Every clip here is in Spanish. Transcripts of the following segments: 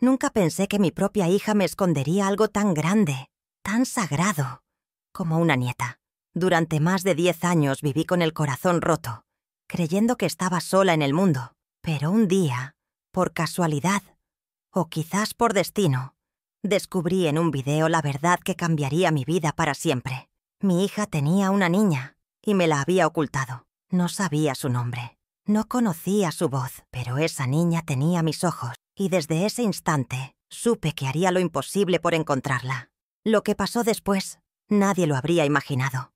Nunca pensé que mi propia hija me escondería algo tan grande, tan sagrado, como una nieta. Durante más de 10 años viví con el corazón roto, creyendo que estaba sola en el mundo. Pero un día, por casualidad, o quizás por destino, descubrí en un video la verdad que cambiaría mi vida para siempre. Mi hija tenía una niña y me la había ocultado. No sabía su nombre, no conocía su voz, pero esa niña tenía mis ojos y desde ese instante supe que haría lo imposible por encontrarla. Lo que pasó después, nadie lo habría imaginado.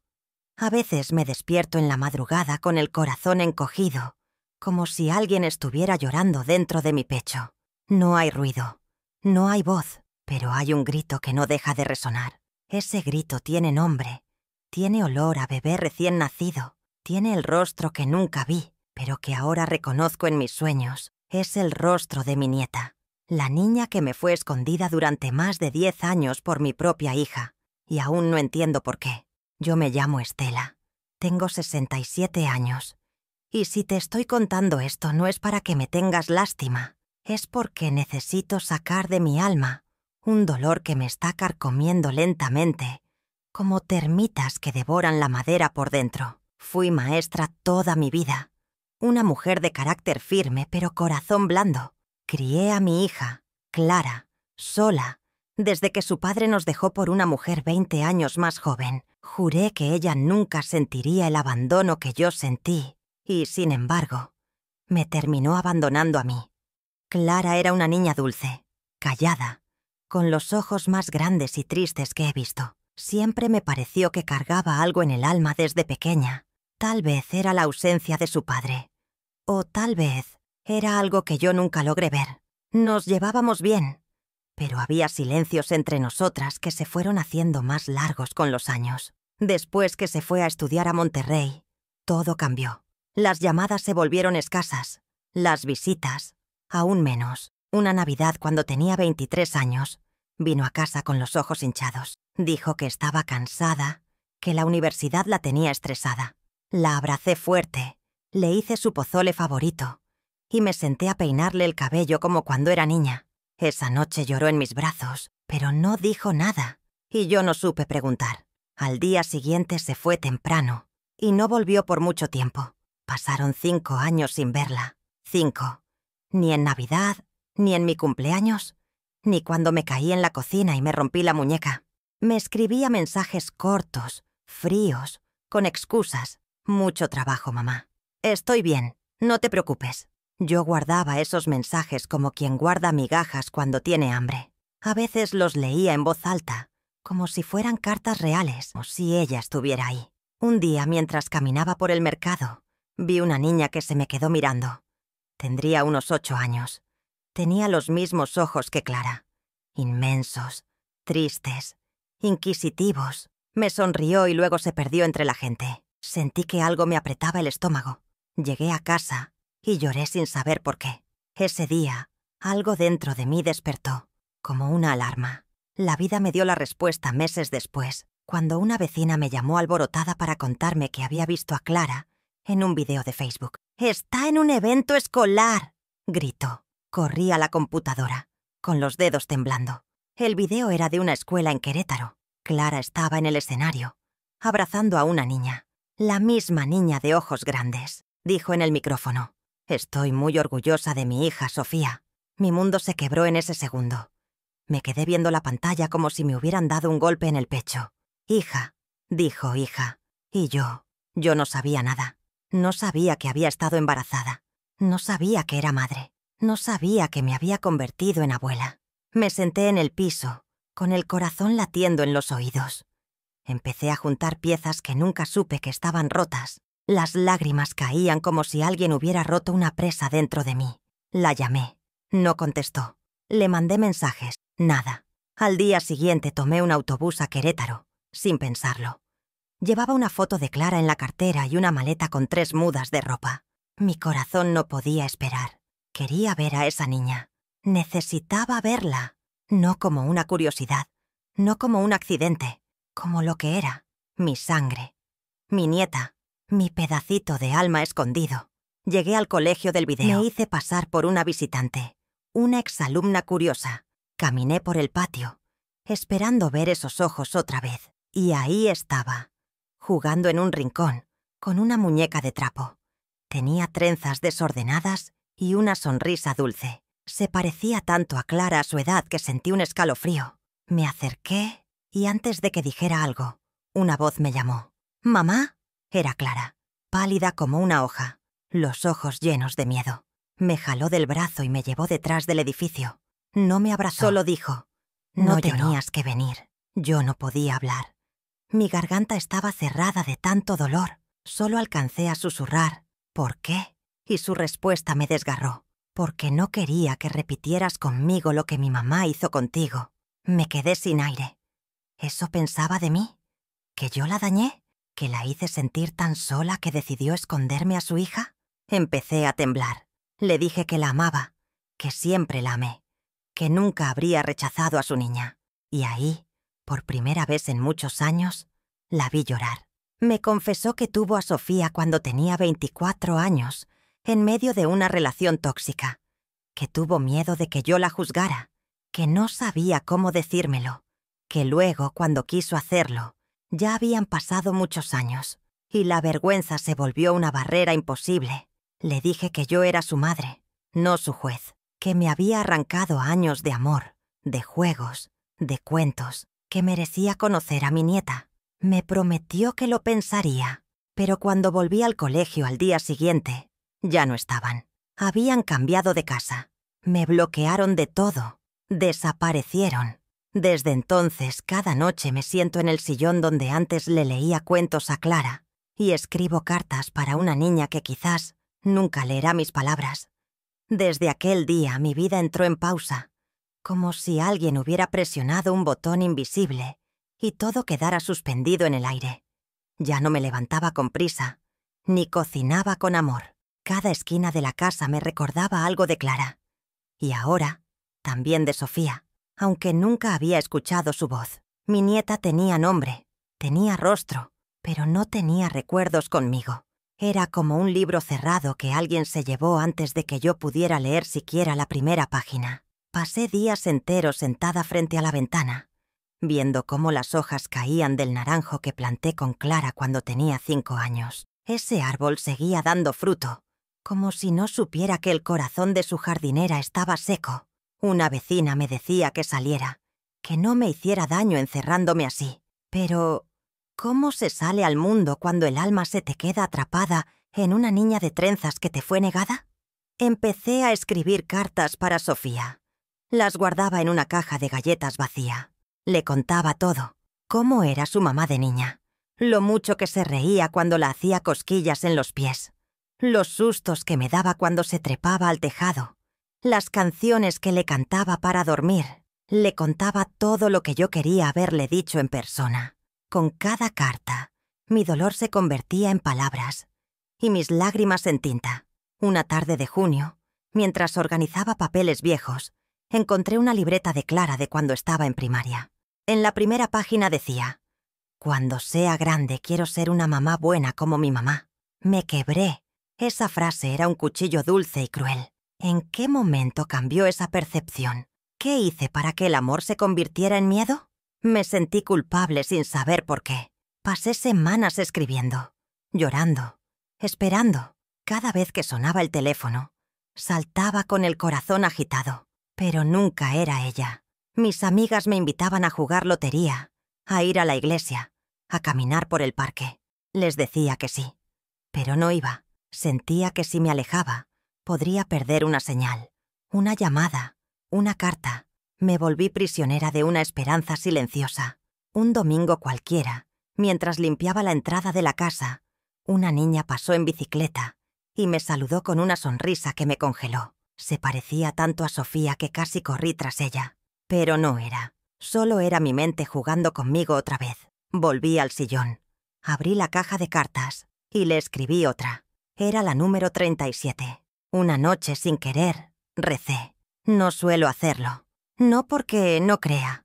A veces me despierto en la madrugada con el corazón encogido, como si alguien estuviera llorando dentro de mi pecho. No hay ruido, no hay voz, pero hay un grito que no deja de resonar. Ese grito tiene nombre, tiene olor a bebé recién nacido, tiene el rostro que nunca vi, pero que ahora reconozco en mis sueños. Es el rostro de mi nieta, la niña que me fue escondida durante más de 10 años por mi propia hija, y aún no entiendo por qué. Yo me llamo Estela, tengo 67 años, y si te estoy contando esto no es para que me tengas lástima, es porque necesito sacar de mi alma un dolor que me está carcomiendo lentamente, como termitas que devoran la madera por dentro. Fui maestra toda mi vida, una mujer de carácter firme pero corazón blando. Crié a mi hija, Clara, sola, desde que su padre nos dejó por una mujer 20 años más joven. Juré que ella nunca sentiría el abandono que yo sentí, y, sin embargo, me terminó abandonando a mí. Clara era una niña dulce, callada, con los ojos más grandes y tristes que he visto. Siempre me pareció que cargaba algo en el alma desde pequeña. Tal vez era la ausencia de su padre, o tal vez era algo que yo nunca logré ver. Nos llevábamos bien, pero había silencios entre nosotras que se fueron haciendo más largos con los años. Después que se fue a estudiar a Monterrey, todo cambió. Las llamadas se volvieron escasas, las visitas, aún menos. Una Navidad, cuando tenía 23 años, vino a casa con los ojos hinchados. Dijo que estaba cansada, que la universidad la tenía estresada. La abracé fuerte, le hice su pozole favorito y me senté a peinarle el cabello como cuando era niña. Esa noche lloró en mis brazos, pero no dijo nada, y yo no supe preguntar. Al día siguiente se fue temprano, y no volvió por mucho tiempo. Pasaron 5 años sin verla. 5. Ni en Navidad, ni en mi cumpleaños, ni cuando me caí en la cocina y me rompí la muñeca. Me escribía mensajes cortos, fríos, con excusas. Mucho trabajo, mamá. Estoy bien, no te preocupes. Yo guardaba esos mensajes como quien guarda migajas cuando tiene hambre. A veces los leía en voz alta, como si fueran cartas reales, o si ella estuviera ahí. Un día, mientras caminaba por el mercado, vi una niña que se me quedó mirando. Tendría unos 8 años. Tenía los mismos ojos que Clara. Inmensos, tristes, inquisitivos. Me sonrió y luego se perdió entre la gente. Sentí que algo me apretaba el estómago. Llegué a casa y lloré sin saber por qué. Ese día, algo dentro de mí despertó, como una alarma. La vida me dio la respuesta meses después, cuando una vecina me llamó alborotada para contarme que había visto a Clara en un video de Facebook. «¡Está en un evento escolar!», gritó. Corrí a la computadora, con los dedos temblando. El video era de una escuela en Querétaro. Clara estaba en el escenario, abrazando a una niña. «La misma niña de ojos grandes», dijo en el micrófono. «Estoy muy orgullosa de mi hija, Sofía». Mi mundo se quebró en ese segundo. Me quedé viendo la pantalla como si me hubieran dado un golpe en el pecho. «Hija», dijo hija. Y yo no sabía nada. No sabía que había estado embarazada. No sabía que era madre. No sabía que me había convertido en abuela. Me senté en el piso, con el corazón latiendo en los oídos. Empecé a juntar piezas que nunca supe que estaban rotas. Las lágrimas caían como si alguien hubiera roto una presa dentro de mí. La llamé. No contestó. Le mandé mensajes. Nada. Al día siguiente tomé un autobús a Querétaro, sin pensarlo. Llevaba una foto de Clara en la cartera y una maleta con 3 mudas de ropa. Mi corazón no podía esperar. Quería ver a esa niña. Necesitaba verla. No como una curiosidad. No como un accidente. Como lo que era. Mi sangre. Mi nieta. Mi pedacito de alma escondido. Llegué al colegio del video. Me hice pasar por una visitante. una exalumna curiosa. Caminé por el patio, esperando ver esos ojos otra vez. Y ahí estaba, jugando en un rincón, con una muñeca de trapo. Tenía trenzas desordenadas y una sonrisa dulce. Se parecía tanto a Clara a su edad que sentí un escalofrío. Me acerqué y antes de que dijera algo, una voz me llamó. «¿Mamá?» Era Clara, pálida como una hoja, los ojos llenos de miedo. Me jaló del brazo y me llevó detrás del edificio. No me abrazó. Solo dijo, «No tenías que venir». Yo no podía hablar. Mi garganta estaba cerrada de tanto dolor. Solo alcancé a susurrar, «¿Por qué?» Y su respuesta me desgarró. «Porque no quería que repitieras conmigo lo que mi mamá hizo contigo». Me quedé sin aire. ¿Eso pensaba de mí? ¿Que yo la dañé? ¿Que la hice sentir tan sola que decidió esconderme a su hija? Empecé a temblar. Le dije que la amaba, que siempre la amé, que nunca habría rechazado a su niña. Y ahí, por primera vez en muchos años, la vi llorar. Me confesó que tuvo a Sofía cuando tenía 24 años, en medio de una relación tóxica, que tuvo miedo de que yo la juzgara, que no sabía cómo decírmelo, que luego, cuando quiso hacerlo, ya habían pasado muchos años, y la vergüenza se volvió una barrera imposible. Le dije que yo era su madre, no su juez, que me había arrancado años de amor, de juegos, de cuentos, que merecía conocer a mi nieta. Me prometió que lo pensaría, pero cuando volví al colegio al día siguiente, ya no estaban. Habían cambiado de casa, me bloquearon de todo, desaparecieron. Desde entonces, cada noche me siento en el sillón donde antes le leía cuentos a Clara y escribo cartas para una niña que quizás nunca leerá mis palabras. Desde aquel día mi vida entró en pausa, como si alguien hubiera presionado un botón invisible y todo quedara suspendido en el aire. Ya no me levantaba con prisa, ni cocinaba con amor. Cada esquina de la casa me recordaba algo de Clara. Y ahora, también de Sofía, aunque nunca había escuchado su voz. Mi nieta tenía nombre, tenía rostro, pero no tenía recuerdos conmigo. Era como un libro cerrado que alguien se llevó antes de que yo pudiera leer siquiera la primera página. Pasé días enteros sentada frente a la ventana, viendo cómo las hojas caían del naranjo que planté con Clara cuando tenía 5 años. Ese árbol seguía dando fruto, como si no supiera que el corazón de su jardinera estaba seco. Una vecina me decía que saliera, que no me hiciera daño encerrándome así. Pero, ¿cómo se sale al mundo cuando el alma se te queda atrapada en una niña de trenzas que te fue negada? Empecé a escribir cartas para Sofía. Las guardaba en una caja de galletas vacía. Le contaba todo, cómo era su mamá de niña, lo mucho que se reía cuando la hacía cosquillas en los pies, los sustos que me daba cuando se trepaba al tejado, las canciones que le cantaba para dormir. Le contaba todo lo que yo quería haberle dicho en persona. Con cada carta, mi dolor se convertía en palabras y mis lágrimas en tinta. Una tarde de junio, mientras organizaba papeles viejos, encontré una libreta de Clara de cuando estaba en primaria. En la primera página decía, «Cuando sea grande quiero ser una mamá buena como mi mamá». Me quebré. Esa frase era un cuchillo dulce y cruel. ¿En qué momento cambió esa percepción? ¿Qué hice para que el amor se convirtiera en miedo? Me sentí culpable sin saber por qué. Pasé semanas escribiendo, llorando, esperando. Cada vez que sonaba el teléfono, saltaba con el corazón agitado. Pero nunca era ella. Mis amigas me invitaban a jugar lotería, a ir a la iglesia, a caminar por el parque. Les decía que sí, pero no iba. Sentía que si me alejaba, podría perder una señal, una llamada, una carta. Me volví prisionera de una esperanza silenciosa. Un domingo cualquiera, mientras limpiaba la entrada de la casa, una niña pasó en bicicleta y me saludó con una sonrisa que me congeló. Se parecía tanto a Sofía que casi corrí tras ella. Pero no era. Solo era mi mente jugando conmigo otra vez. Volví al sillón. Abrí la caja de cartas y le escribí otra. Era la número 37. Una noche, sin querer, recé. No suelo hacerlo. No porque no crea,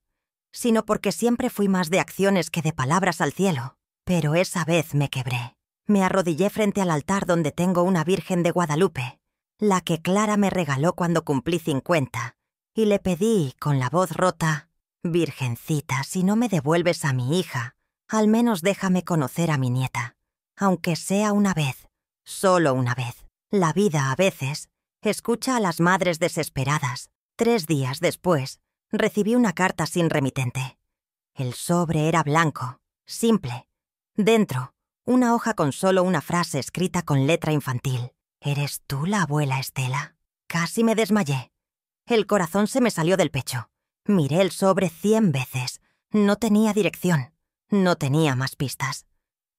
sino porque siempre fui más de acciones que de palabras al cielo. Pero esa vez me quebré. Me arrodillé frente al altar donde tengo una Virgen de Guadalupe. la que Clara me regaló cuando cumplí 50, y le pedí, con la voz rota: «Virgencita, si no me devuelves a mi hija, al menos déjame conocer a mi nieta, aunque sea una vez, solo una vez». La vida, a veces, escucha a las madres desesperadas. 3 días después, recibí una carta sin remitente. El sobre era blanco, simple. Dentro, una hoja con solo una frase escrita con letra infantil: «¿Eres tú la abuela Estela?». Casi me desmayé. El corazón se me salió del pecho. Miré el sobre 100 veces. No tenía dirección. No tenía más pistas.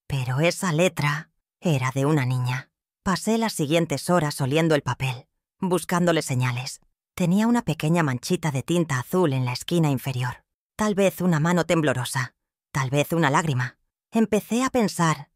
Pero esa letra era de una niña. Pasé las siguientes horas oliendo el papel, buscándole señales. Tenía una pequeña manchita de tinta azul en la esquina inferior. Tal vez una mano temblorosa. Tal vez una lágrima. Empecé a pensar: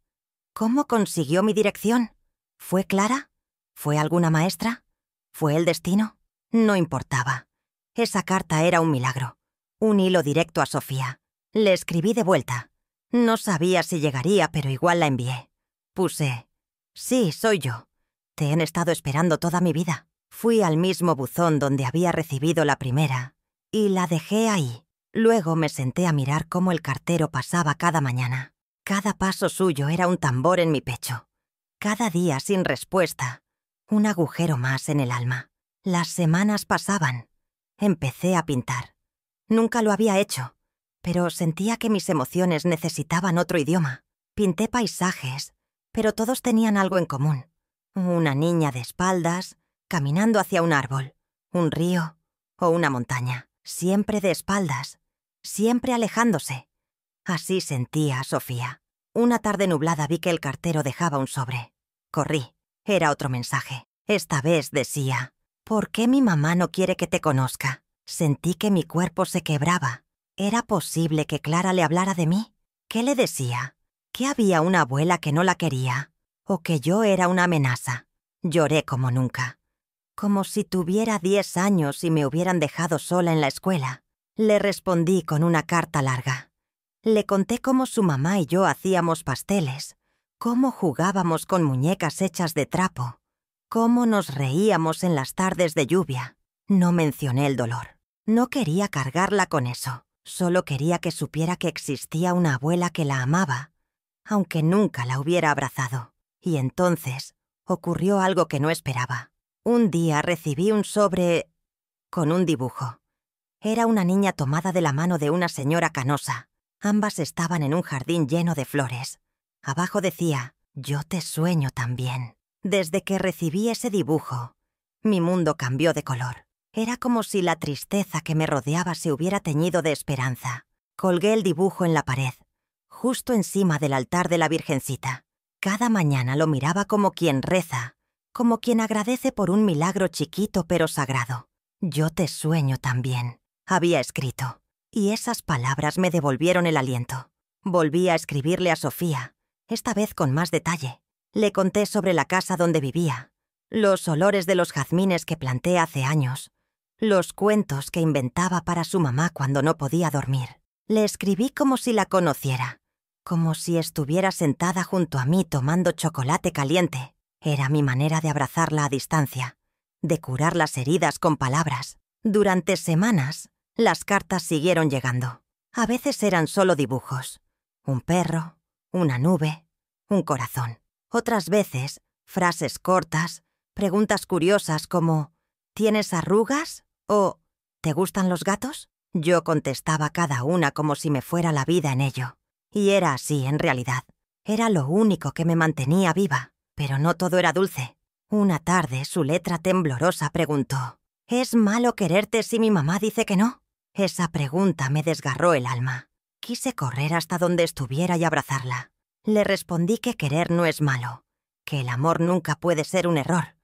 ¿cómo consiguió mi dirección? ¿Fue Clara? ¿Fue alguna maestra? ¿Fue el destino? No importaba. Esa carta era un milagro. Un hilo directo a Sofía. Le escribí de vuelta. No sabía si llegaría, pero igual la envié. Puse: «Sí, soy yo. Te he estado esperando toda mi vida». Fui al mismo buzón donde había recibido la primera y la dejé ahí. Luego me senté a mirar cómo el cartero pasaba cada mañana. Cada paso suyo era un tambor en mi pecho. Cada día sin respuesta, un agujero más en el alma. Las semanas pasaban. Empecé a pintar. Nunca lo había hecho, pero sentía que mis emociones necesitaban otro idioma. Pinté paisajes, pero todos tenían algo en común. Una niña de espaldas, caminando hacia un árbol, un río o una montaña. Siempre de espaldas, siempre alejándose. Así sentía a Sofía. Una tarde nublada vi que el cartero dejaba un sobre. Corrí. Era otro mensaje. Esta vez decía: «¿Por qué mi mamá no quiere que te conozca?». Sentí que mi cuerpo se quebraba. ¿Era posible que Clara le hablara de mí? ¿Qué le decía? ¿Que había una abuela que no la quería? ¿O que yo era una amenaza? Lloré como nunca. Como si tuviera 10 años y me hubieran dejado sola en la escuela. Le respondí con una carta larga. Le conté cómo su mamá y yo hacíamos pasteles, cómo jugábamos con muñecas hechas de trapo, cómo nos reíamos en las tardes de lluvia. No mencioné el dolor. No quería cargarla con eso. Solo quería que supiera que existía una abuela que la amaba, aunque nunca la hubiera abrazado. Y entonces ocurrió algo que no esperaba. Un día recibí un sobre con un dibujo. Era una niña tomada de la mano de una señora canosa. Ambas estaban en un jardín lleno de flores. Abajo decía: «Yo te sueño también». Desde que recibí ese dibujo, mi mundo cambió de color. Era como si la tristeza que me rodeaba se hubiera teñido de esperanza. Colgué el dibujo en la pared, justo encima del altar de la Virgencita. Cada mañana lo miraba como quien reza, como quien agradece por un milagro chiquito pero sagrado. «Yo te sueño también», había escrito. Y esas palabras me devolvieron el aliento. Volví a escribirle a Sofía, esta vez con más detalle. Le conté sobre la casa donde vivía, los olores de los jazmines que planté hace años, los cuentos que inventaba para su mamá cuando no podía dormir. Le escribí como si la conociera, como si estuviera sentada junto a mí tomando chocolate caliente. Era mi manera de abrazarla a distancia, de curar las heridas con palabras. Durante semanas, las cartas siguieron llegando. A veces eran solo dibujos. Un perro, una nube, un corazón. Otras veces, frases cortas, preguntas curiosas como ¿tienes arrugas? O ¿te gustan los gatos? Yo contestaba cada una como si me fuera la vida en ello. Y era así en realidad. Era lo único que me mantenía viva. Pero no todo era dulce. Una tarde su letra temblorosa preguntó: ¿es malo quererte si mi mamá dice que no? Esa pregunta me desgarró el alma. Quise correr hasta donde estuviera y abrazarla. Le respondí que querer no es malo, que el amor nunca puede ser un error,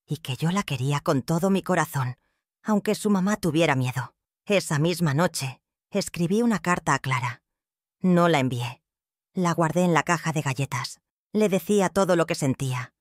y que yo la quería con todo mi corazón, aunque su mamá tuviera miedo. Esa misma noche, escribí una carta a Clara. No la envié. La guardé en la caja de galletas. Le decía todo lo que sentía.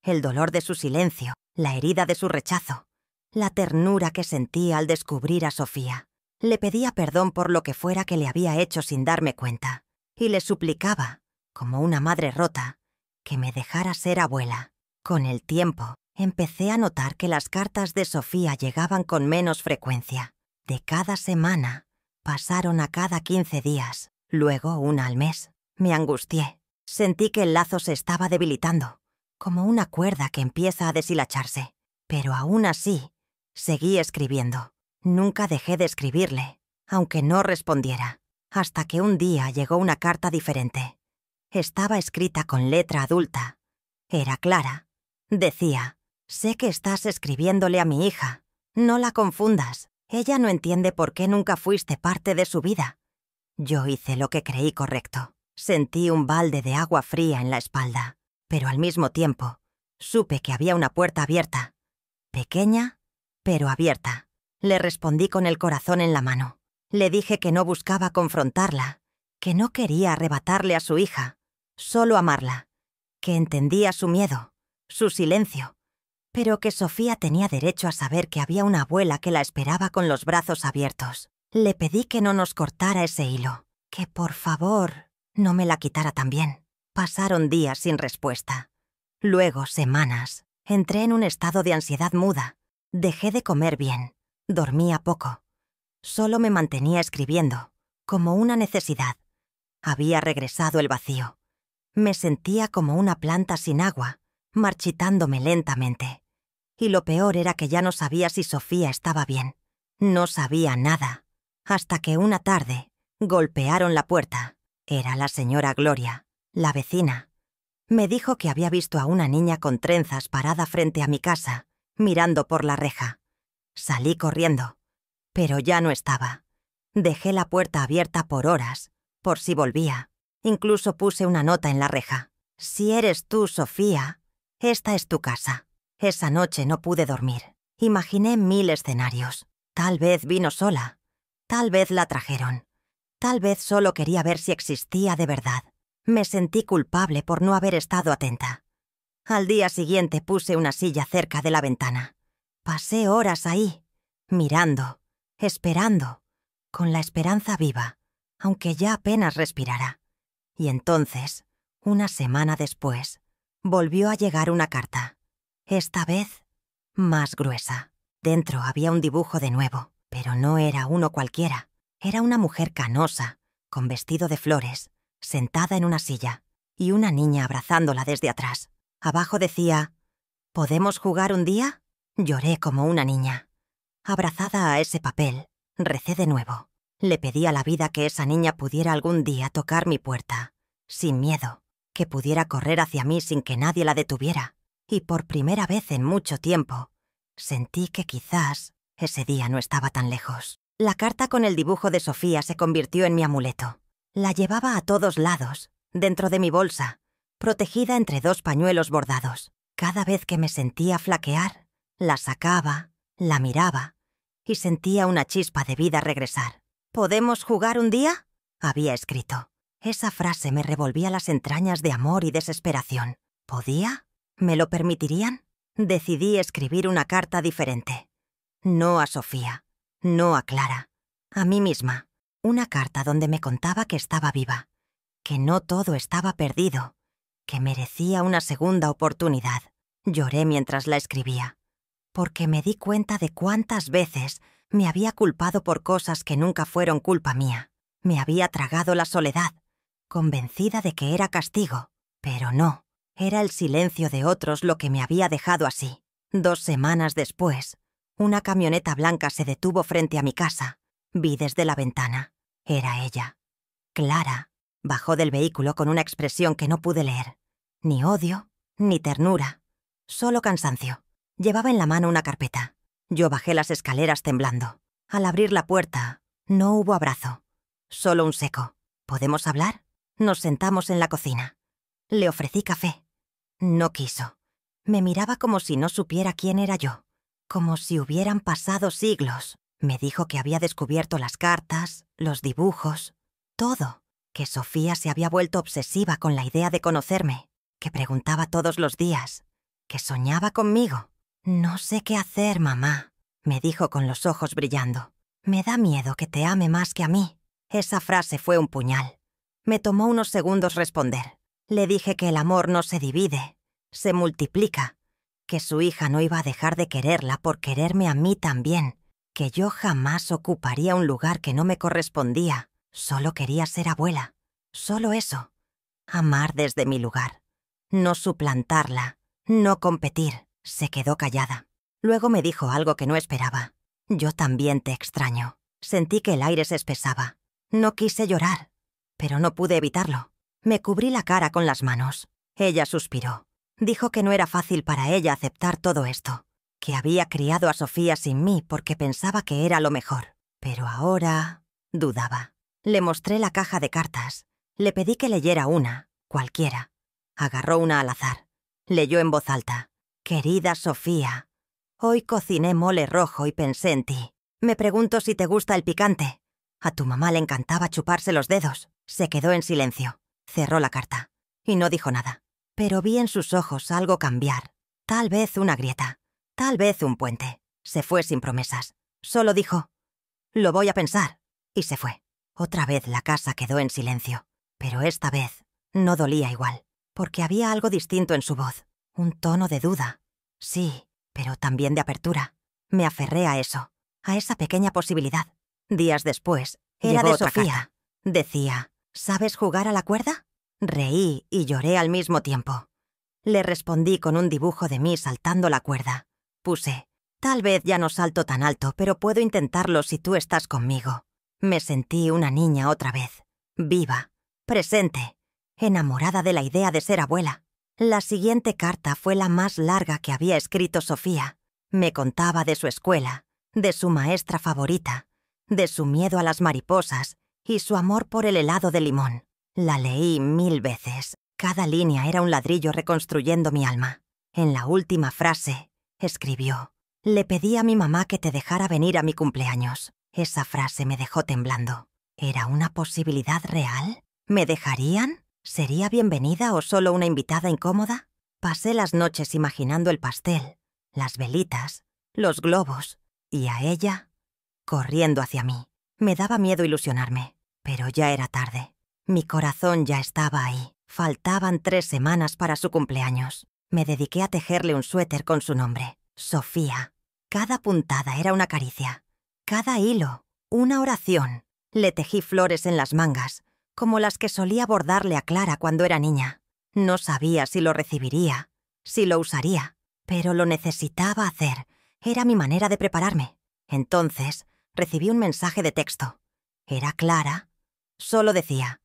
El dolor de su silencio, la herida de su rechazo, la ternura que sentía al descubrir a Sofía. Le pedía perdón por lo que fuera que le había hecho sin darme cuenta, y le suplicaba, como una madre rota, que me dejara ser abuela. Con el tiempo, Empecé a notar que las cartas de Sofía llegaban con menos frecuencia. De cada semana, pasaron a cada 15 días, luego una al mes. Me angustié. Sentí que el lazo se estaba debilitando, como una cuerda que empieza a deshilacharse. Pero aún así, seguí escribiendo. Nunca dejé de escribirle, aunque no respondiera, hasta que un día llegó una carta diferente. Estaba escrita con letra adulta. Era clara. Decía: «Sé que estás escribiéndole a mi hija. No la confundas. Ella no entiende por qué nunca fuiste parte de su vida». Yo hice lo que creí correcto. Sentí un balde de agua fría en la espalda, pero al mismo tiempo, supe que había una puerta abierta. Pequeña, pero abierta. Le respondí con el corazón en la mano. Le dije que no buscaba confrontarla, que no quería arrebatarle a su hija, solo amarla, que entendía su miedo, su silencio, pero que Sofía tenía derecho a saber que había una abuela que la esperaba con los brazos abiertos. Le pedí que no nos cortara ese hilo, que por favor no me la quitara también. Pasaron días sin respuesta. Luego semanas. Entré en un estado de ansiedad muda. Dejé de comer bien. Dormía poco. Solo me mantenía escribiendo, como una necesidad. Había regresado el vacío. Me sentía como una planta sin agua, marchitándome lentamente. Y lo peor era que ya no sabía si Sofía estaba bien. No sabía nada. Hasta que una tarde golpearon la puerta. Era la señora Gloria, la vecina. Me dijo que había visto a una niña con trenzas parada frente a mi casa, mirando por la reja. Salí corriendo, pero ya no estaba. Dejé la puerta abierta por horas, por si volvía. Incluso puse una nota en la reja. «Si eres tú, Sofía, esta es tu casa». Esa noche no pude dormir. Imaginé 1000 escenarios. Tal vez vino sola. Tal vez la trajeron. Tal vez solo quería ver si existía de verdad. Me sentí culpable por no haber estado atenta. Al día siguiente puse una silla cerca de la ventana. Pasé horas ahí, mirando, esperando, con la esperanza viva, aunque ya apenas respirara. Y entonces, una semana después, volvió a llegar una carta. Esta vez, más gruesa. Dentro había un dibujo de nuevo, pero no era uno cualquiera. Era una mujer canosa, con vestido de flores, sentada en una silla, y una niña abrazándola desde atrás. Abajo decía: «¿Podemos jugar un día?». Lloré como una niña. Abrazada a ese papel, recé de nuevo. Le pedí a la vida que esa niña pudiera algún día tocar mi puerta, sin miedo, que pudiera correr hacia mí sin que nadie la detuviera. Y por primera vez en mucho tiempo, sentí que quizás ese día no estaba tan lejos. La carta con el dibujo de Sofía se convirtió en mi amuleto. La llevaba a todos lados, dentro de mi bolsa, protegida entre 2 pañuelos bordados. Cada vez que me sentía flaquear, la sacaba, la miraba, y sentía una chispa de vida regresar. «¿Podemos jugar un día?», había escrito. Esa frase me revolvía las entrañas de amor y desesperación. ¿Podía? ¿Me lo permitirían? Decidí escribir una carta diferente. No a Sofía, no a Clara, a mí misma. Una carta donde me contaba que estaba viva, que no todo estaba perdido, que merecía una segunda oportunidad. Lloré mientras la escribía, porque me di cuenta de cuántas veces me había culpado por cosas que nunca fueron culpa mía. Me había tragado la soledad, convencida de que era castigo, pero no. Era el silencio de otros lo que me había dejado así. 2 semanas después, una camioneta blanca se detuvo frente a mi casa. Vi desde la ventana. Era ella. Clara. Bajó del vehículo con una expresión que no pude leer. Ni odio, ni ternura. Solo cansancio. Llevaba en la mano una carpeta. Yo bajé las escaleras temblando. Al abrir la puerta, no hubo abrazo. Solo un seco. «¿Podemos hablar?». Nos sentamos en la cocina. Le ofrecí café. No quiso. Me miraba como si no supiera quién era yo, como si hubieran pasado siglos. Me dijo que había descubierto las cartas, los dibujos, todo, que Sofía se había vuelto obsesiva con la idea de conocerme, que preguntaba todos los días, que soñaba conmigo. «No sé qué hacer, mamá», me dijo con los ojos brillando. «Me da miedo que te ame más que a mí». Esa frase fue un puñal. Me tomó unos segundos responder. Le dije que el amor no se divide, se multiplica, que su hija no iba a dejar de quererla por quererme a mí también, que yo jamás ocuparía un lugar que no me correspondía. Solo quería ser abuela. Solo eso. Amar desde mi lugar. No suplantarla. No competir. Se quedó callada. Luego me dijo algo que no esperaba. Yo también te extraño. Sentí que el aire se espesaba. No quise llorar, pero no pude evitarlo. Me cubrí la cara con las manos. Ella suspiró. Dijo que no era fácil para ella aceptar todo esto, que había criado a Sofía sin mí porque pensaba que era lo mejor. Pero ahora dudaba. Le mostré la caja de cartas. Le pedí que leyera una, cualquiera. Agarró una al azar. Leyó en voz alta. Querida Sofía, hoy cociné mole rojo y pensé en ti. Me pregunto si te gusta el picante. A tu mamá le encantaba chuparse los dedos. Se quedó en silencio. Cerró la carta. Y no dijo nada. Pero vi en sus ojos algo cambiar. Tal vez una grieta. Tal vez un puente. Se fue sin promesas. Solo dijo, lo voy a pensar. Y se fue. Otra vez la casa quedó en silencio. Pero esta vez no dolía igual. Porque había algo distinto en su voz. Un tono de duda. Sí, pero también de apertura. Me aferré a eso. A esa pequeña posibilidad. Días después, era de Sofía. Decía, ¿sabes jugar a la cuerda? Reí y lloré al mismo tiempo. Le respondí con un dibujo de mí saltando la cuerda. Puse, tal vez ya no salto tan alto, pero puedo intentarlo si tú estás conmigo. Me sentí una niña otra vez. Viva, presente, enamorada de la idea de ser abuela. La siguiente carta fue la más larga que había escrito Sofía. Me contaba de su escuela, de su maestra favorita, de su miedo a las mariposas y su amor por el helado de limón. La leí 1000 veces. Cada línea era un ladrillo reconstruyendo mi alma. En la última frase, escribió, le pedí a mi mamá que te dejara venir a mi cumpleaños. Esa frase me dejó temblando. ¿Era una posibilidad real? ¿Me dejarían? ¿Sería bienvenida o solo una invitada incómoda? Pasé las noches imaginando el pastel, las velitas, los globos, y a ella corriendo hacia mí. Me daba miedo ilusionarme, pero ya era tarde. Mi corazón ya estaba ahí. Faltaban 3 semanas para su cumpleaños. Me dediqué a tejerle un suéter con su nombre, Sofía. Cada puntada era una caricia. Cada hilo, una oración. Le tejí flores en las mangas, como las que solía bordarle a Clara cuando era niña. No sabía si lo recibiría, si lo usaría, pero lo necesitaba hacer. Era mi manera de prepararme. Entonces, recibí un mensaje de texto. Era Clara. Solo decía,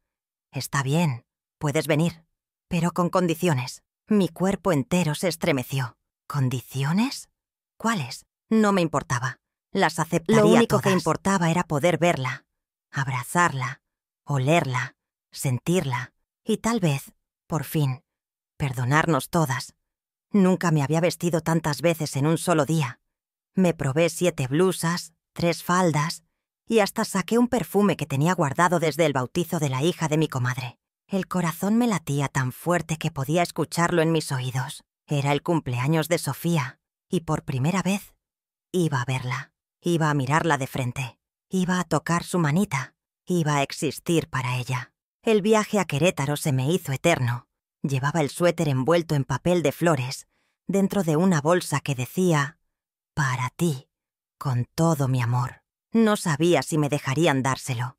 está bien, puedes venir, pero con condiciones. Mi cuerpo entero se estremeció. ¿Condiciones? ¿Cuáles? No me importaba. Las aceptaría todas. Lo único que importaba era poder verla, abrazarla, olerla, sentirla y tal vez, por fin, perdonarnos todas. Nunca me había vestido tantas veces en un solo día. Me probé 7 blusas, 3 faldas y hasta saqué un perfume que tenía guardado desde el bautizo de la hija de mi comadre. El corazón me latía tan fuerte que podía escucharlo en mis oídos. Era el cumpleaños de Sofía y por primera vez iba a verla, iba a mirarla de frente, iba a tocar su manita, iba a existir para ella. El viaje a Querétaro se me hizo eterno. Llevaba el suéter envuelto en papel de flores, dentro de una bolsa que decía, para ti, con todo mi amor. No sabía si me dejarían dárselo,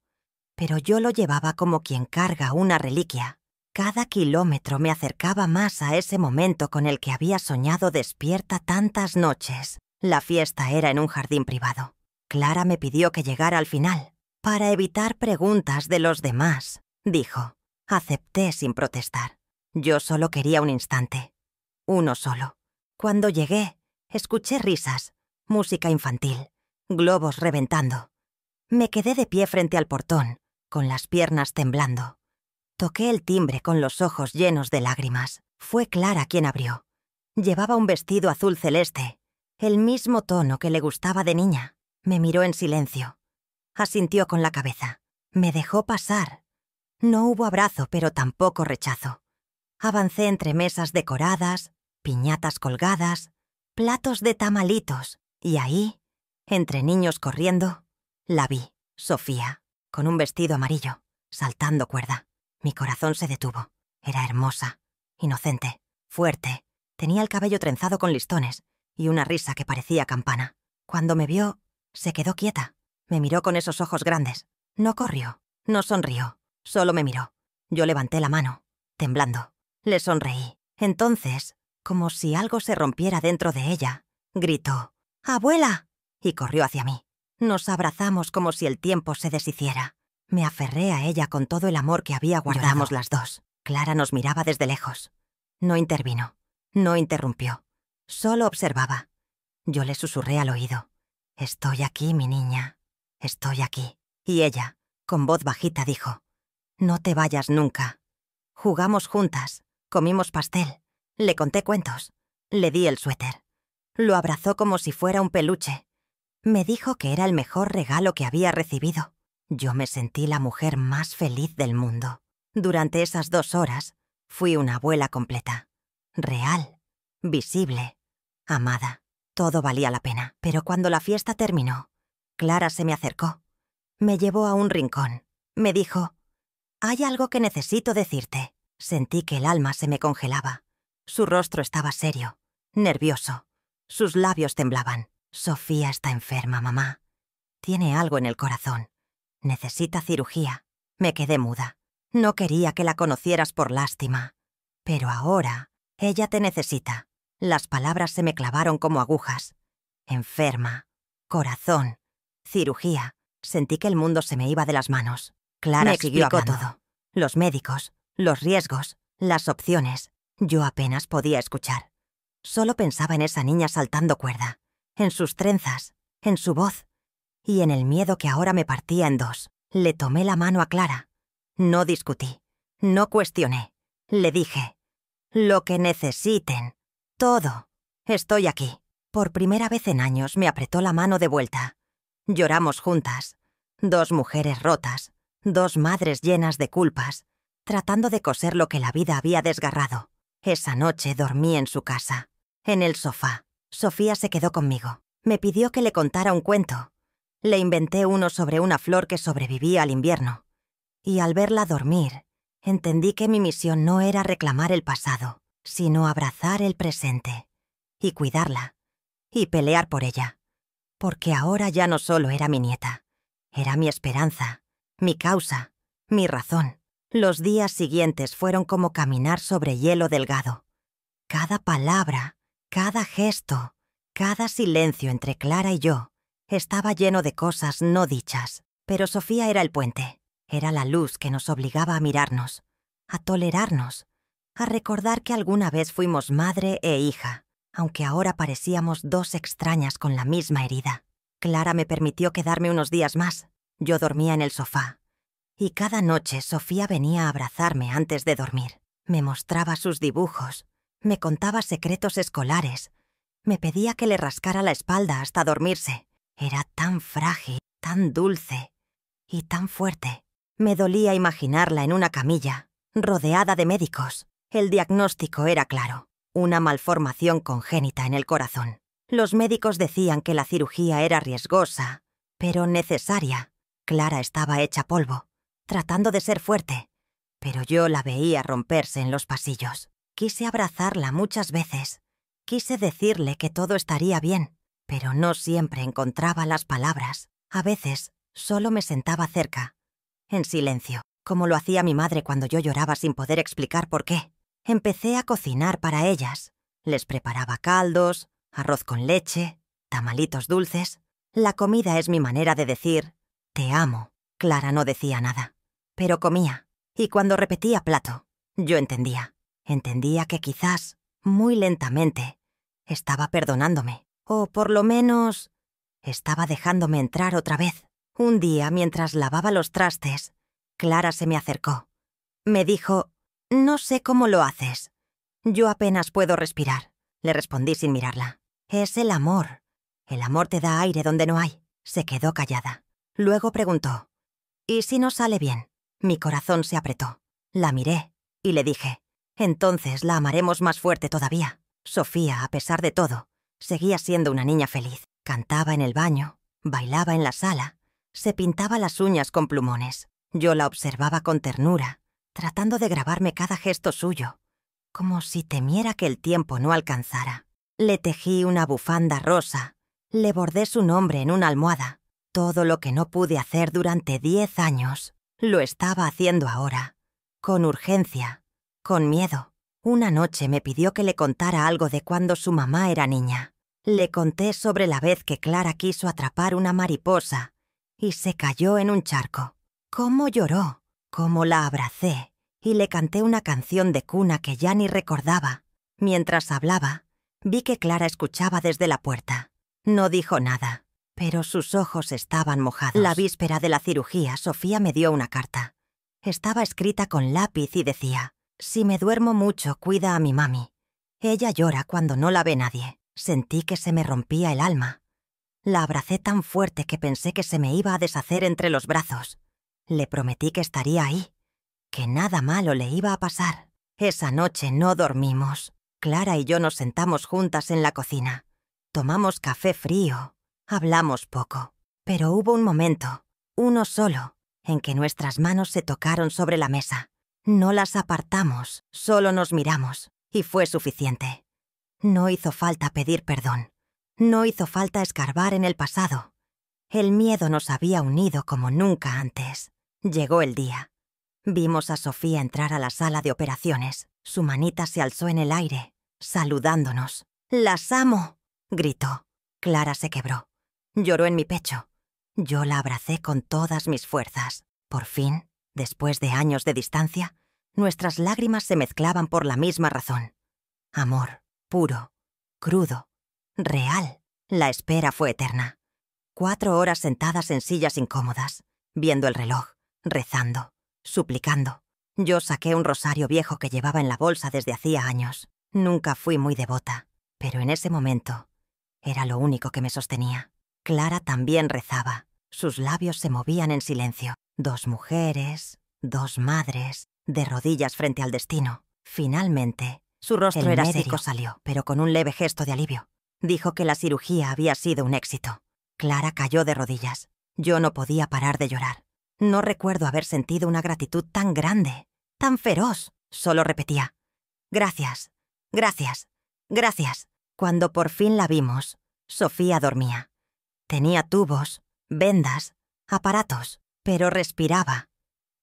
pero yo lo llevaba como quien carga una reliquia. Cada kilómetro me acercaba más a ese momento con el que había soñado despierta tantas noches. La fiesta era en un jardín privado. Clara me pidió que llegara al final, para evitar preguntas de los demás, dijo. Acepté sin protestar. Yo solo quería un instante. Uno solo. Cuando llegué, escuché risas, música infantil, globos reventando. Me quedé de pie frente al portón, con las piernas temblando. Toqué el timbre con los ojos llenos de lágrimas. Fue Clara quien abrió. Llevaba un vestido azul celeste, el mismo tono que le gustaba de niña. Me miró en silencio. Asintió con la cabeza. Me dejó pasar. No hubo abrazo, pero tampoco rechazo. Avancé entre mesas decoradas, piñatas colgadas, platos de tamalitos, y ahí, entre niños corriendo, la vi, Sofía, con un vestido amarillo, saltando cuerda. Mi corazón se detuvo. Era hermosa, inocente, fuerte, Tenía el cabello trenzado con listones y una risa que parecía campana. Cuando me vio, se quedó quieta. Me miró con esos ojos grandes. No corrió, no sonrió, solo me miró. Yo levanté la mano, temblando. Le sonreí. Entonces, como si algo se rompiera dentro de ella, gritó: «¡Abuela!» y corrió hacia mí. Nos abrazamos como si el tiempo se deshiciera. Me aferré a ella con todo el amor que había guardado. Lloramos las dos. Clara nos miraba desde lejos. No intervino, no interrumpió. Solo observaba. Yo le susurré al oído: «Estoy aquí, mi niña. Estoy aquí». Y ella, con voz bajita, dijo: «No te vayas nunca». Jugamos juntas, comimos pastel, le conté cuentos, le di el suéter. Lo abrazó como si fuera un peluche. Me dijo que era el mejor regalo que había recibido. Yo me sentí la mujer más feliz del mundo. Durante esas 2 horas, fui una abuela completa. Real, visible, amada. Todo valía la pena. Pero cuando la fiesta terminó, Clara se me acercó. Me llevó a un rincón. Me dijo: «Hay algo que necesito decirte». Sentí que el alma se me congelaba. Su rostro estaba serio, nervioso. Sus labios temblaban. «Sofía está enferma, mamá. Tiene algo en el corazón. Necesita cirugía». Me quedé muda. No quería que la conocieras por lástima. Pero ahora, ella te necesita. Las palabras se me clavaron como agujas. Enferma, corazón, cirugía. Sentí que el mundo se me iba de las manos. Clara siguió hablando. Todo. Los médicos, los riesgos, las opciones. Yo apenas podía escuchar. Solo pensaba en esa niña saltando cuerda, en sus trenzas, en su voz y en el miedo que ahora me partía en 2. Le tomé la mano a Clara. No discutí, no cuestioné. Le dije: «Lo que necesiten, todo. Estoy aquí». Por primera vez en años me apretó la mano de vuelta. Lloramos juntas. 2 mujeres rotas, 2 madres llenas de culpas, tratando de coser lo que la vida había desgarrado. Esa noche dormí en su casa, en el sofá. Sofía se quedó conmigo. Me pidió que le contara un cuento. Le inventé uno sobre una flor que sobrevivía al invierno. Y al verla dormir, entendí que mi misión no era reclamar el pasado, sino abrazar el presente, y cuidarla, y pelear por ella. Porque ahora ya no solo era mi nieta, era mi esperanza, mi causa, mi razón. Los días siguientes fueron como caminar sobre hielo delgado. Cada palabra, cada gesto, cada silencio entre Clara y yo estaba lleno de cosas no dichas. Pero Sofía era el puente, era la luz que nos obligaba a mirarnos, a tolerarnos, a recordar que alguna vez fuimos madre e hija, aunque ahora parecíamos 2 extrañas con la misma herida. Clara me permitió quedarme unos días más. Yo dormía en el sofá. Y cada noche Sofía venía a abrazarme antes de dormir. Me mostraba sus dibujos, me contaba secretos escolares, me pedía que le rascara la espalda hasta dormirse. Era tan frágil, tan dulce y tan fuerte. Me dolía imaginarla en una camilla, rodeada de médicos. El diagnóstico era claro: una malformación congénita en el corazón. Los médicos decían que la cirugía era riesgosa, pero necesaria. Clara estaba hecha polvo, tratando de ser fuerte, pero yo la veía romperse en los pasillos. Quise abrazarla muchas veces. Quise decirle que todo estaría bien, pero no siempre encontraba las palabras. A veces solo me sentaba cerca, en silencio, como lo hacía mi madre cuando yo lloraba sin poder explicar por qué. Empecé a cocinar para ellas. Les preparaba caldos, arroz con leche, tamalitos dulces. La comida es mi manera de decir: «Te amo». Clara no decía nada, pero comía. Y cuando repetía plato, yo entendía. Entendía que quizás, muy lentamente, estaba perdonándome. O por lo menos, estaba dejándome entrar otra vez. Un día, mientras lavaba los trastes, Clara se me acercó. Me dijo: «No sé cómo lo haces». «Yo apenas puedo respirar», le respondí sin mirarla. «Es el amor. El amor te da aire donde no hay». Se quedó callada. Luego preguntó: «¿Y si no sale bien?». Mi corazón se apretó. La miré y le dije: «Entonces la amaremos más fuerte todavía». Sofía, a pesar de todo, seguía siendo una niña feliz. Cantaba en el baño, bailaba en la sala, se pintaba las uñas con plumones. Yo la observaba con ternura, tratando de grabarme cada gesto suyo, como si temiera que el tiempo no alcanzara. Le tejí una bufanda rosa, le bordé su nombre en una almohada. Todo lo que no pude hacer durante 10 años, lo estaba haciendo ahora. Con urgencia, con miedo. Una noche me pidió que le contara algo de cuando su mamá era niña. Le conté sobre la vez que Clara quiso atrapar una mariposa y se cayó en un charco. Cómo lloró, cómo la abracé y le canté una canción de cuna que ya ni recordaba. Mientras hablaba, vi que Clara escuchaba desde la puerta. No dijo nada, pero sus ojos estaban mojados. La víspera de la cirugía, Sofía me dio una carta. Estaba escrita con lápiz y decía: «Si me duermo mucho, cuida a mi mami. Ella llora cuando no la ve nadie». Sentí que se me rompía el alma. La abracé tan fuerte que pensé que se me iba a deshacer entre los brazos. Le prometí que estaría ahí, que nada malo le iba a pasar. Esa noche no dormimos. Clara y yo nos sentamos juntas en la cocina. Tomamos café frío. Hablamos poco. Pero hubo un momento, uno solo, en que nuestras manos se tocaron sobre la mesa. No las apartamos, solo nos miramos, y fue suficiente. No hizo falta pedir perdón. No hizo falta escarbar en el pasado. El miedo nos había unido como nunca antes. Llegó el día. Vimos a Sofía entrar a la sala de operaciones. Su manita se alzó en el aire, saludándonos. «¡Las amo!», gritó. Clara se quebró. Lloró en mi pecho. Yo la abracé con todas mis fuerzas. Por fin, después de años de distancia, nuestras lágrimas se mezclaban por la misma razón. Amor, puro, crudo, real. La espera fue eterna. 4 horas sentadas en sillas incómodas, viendo el reloj, rezando, suplicando. Yo saqué un rosario viejo que llevaba en la bolsa desde hacía años. Nunca fui muy devota, pero en ese momento era lo único que me sostenía. Clara también rezaba. Sus labios se movían en silencio. 2 mujeres, 2 madres, de rodillas frente al destino. Finalmente, su rostro era serio. El médico salió, pero con un leve gesto de alivio. Dijo que la cirugía había sido un éxito. Clara cayó de rodillas. Yo no podía parar de llorar. No recuerdo haber sentido una gratitud tan grande, tan feroz. Solo repetía: «Gracias, gracias, gracias». Cuando por fin la vimos, Sofía dormía. Tenía tubos, vendas, aparatos, pero respiraba.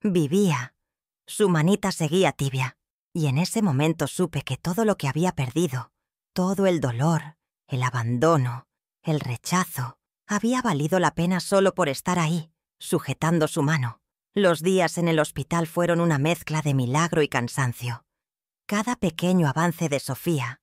Vivía. Su manita seguía tibia. Y en ese momento supe que todo lo que había perdido, todo el dolor, el abandono, el rechazo, había valido la pena solo por estar ahí, sujetando su mano. Los días en el hospital fueron una mezcla de milagro y cansancio. Cada pequeño avance de Sofía,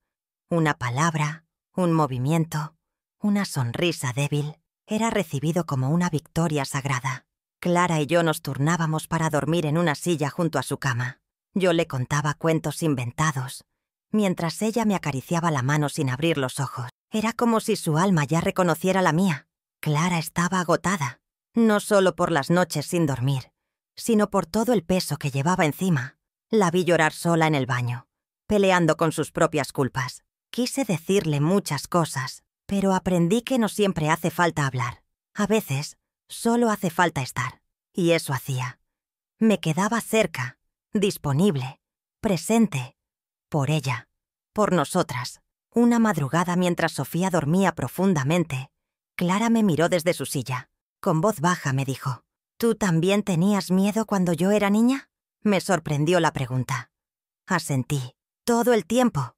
una palabra, un movimiento, una sonrisa débil, era recibido como una victoria sagrada. Clara y yo nos turnábamos para dormir en una silla junto a su cama. Yo le contaba cuentos inventados, mientras ella me acariciaba la mano sin abrir los ojos. Era como si su alma ya reconociera la mía. Clara estaba agotada, no solo por las noches sin dormir, sino por todo el peso que llevaba encima. La vi llorar sola en el baño, peleando con sus propias culpas. Quise decirle muchas cosas, pero aprendí que no siempre hace falta hablar. A veces, solo hace falta estar. Y eso hacía. Me quedaba cerca, disponible, presente, por ella, por nosotras. Una madrugada mientras Sofía dormía profundamente, Clara me miró desde su silla. Con voz baja me dijo: «¿Tú también tenías miedo cuando yo era niña?». Me sorprendió la pregunta. Asentí. «Todo el tiempo»,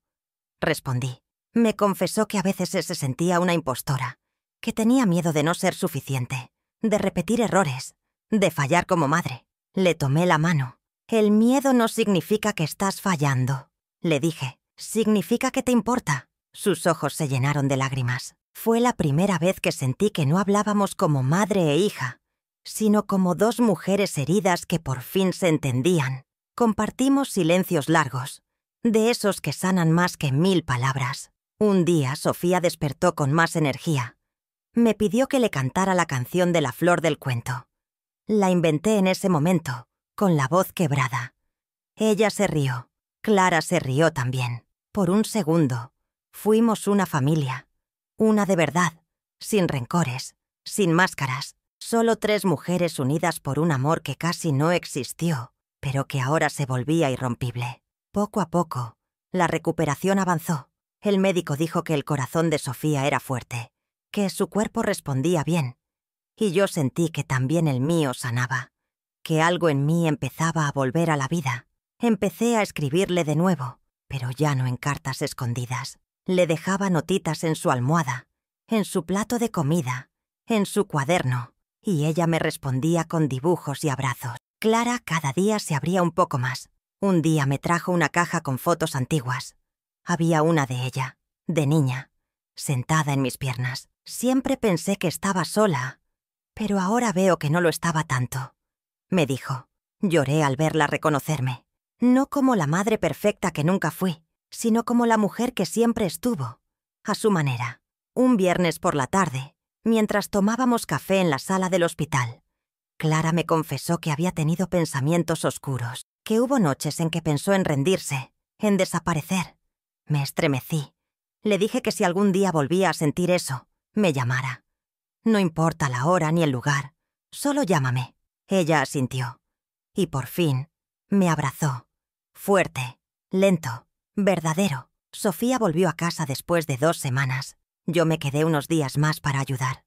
respondí. Me confesó que a veces se sentía una impostora, que tenía miedo de no ser suficiente, de repetir errores, de fallar como madre. Le tomé la mano. «El miedo no significa que estás fallando», le dije. «Significa que te importa». Sus ojos se llenaron de lágrimas. Fue la primera vez que sentí que no hablábamos como madre e hija, sino como 2 mujeres heridas que por fin se entendían. Compartimos silencios largos, de esos que sanan más que 1000 palabras. Un día Sofía despertó con más energía. Me pidió que le cantara la canción de la flor del cuento. La inventé en ese momento, con la voz quebrada. Ella se rió. Clara se rió también. Por un segundo, fuimos una familia. Una de verdad, sin rencores, sin máscaras. Solo 3 mujeres unidas por un amor que casi no existió, pero que ahora se volvía irrompible. Poco a poco, La recuperación avanzó. El médico dijo que el corazón de Sofía era fuerte, que su cuerpo respondía bien. Y yo sentí que también el mío sanaba, que algo en mí empezaba a volver a la vida. Empecé a escribirle de nuevo, pero ya no en cartas escondidas. Le dejaba notitas en su almohada, en su plato de comida, en su cuaderno, y ella me respondía con dibujos y abrazos. Clara cada día se abría un poco más. Un día me trajo una caja con fotos antiguas. Había una de ella, de niña, sentada en mis piernas. Siempre pensé que estaba sola, pero ahora veo que no lo estaba tanto. Me dijo. Lloré al verla reconocerme. No como la madre perfecta que nunca fui, sino como la mujer que siempre estuvo, a su manera. Un viernes por la tarde, mientras tomábamos café en la sala del hospital, Clara me confesó que había tenido pensamientos oscuros, que hubo noches en que pensó en rendirse, en desaparecer. Me estremecí. Le dije que si algún día volvía a sentir eso, me llamara. No importa la hora ni el lugar, solo llámame. Ella asintió. Y por fin, me abrazó. Fuerte, lento, verdadero. Sofía volvió a casa después de 2 semanas. Yo me quedé unos días más para ayudar.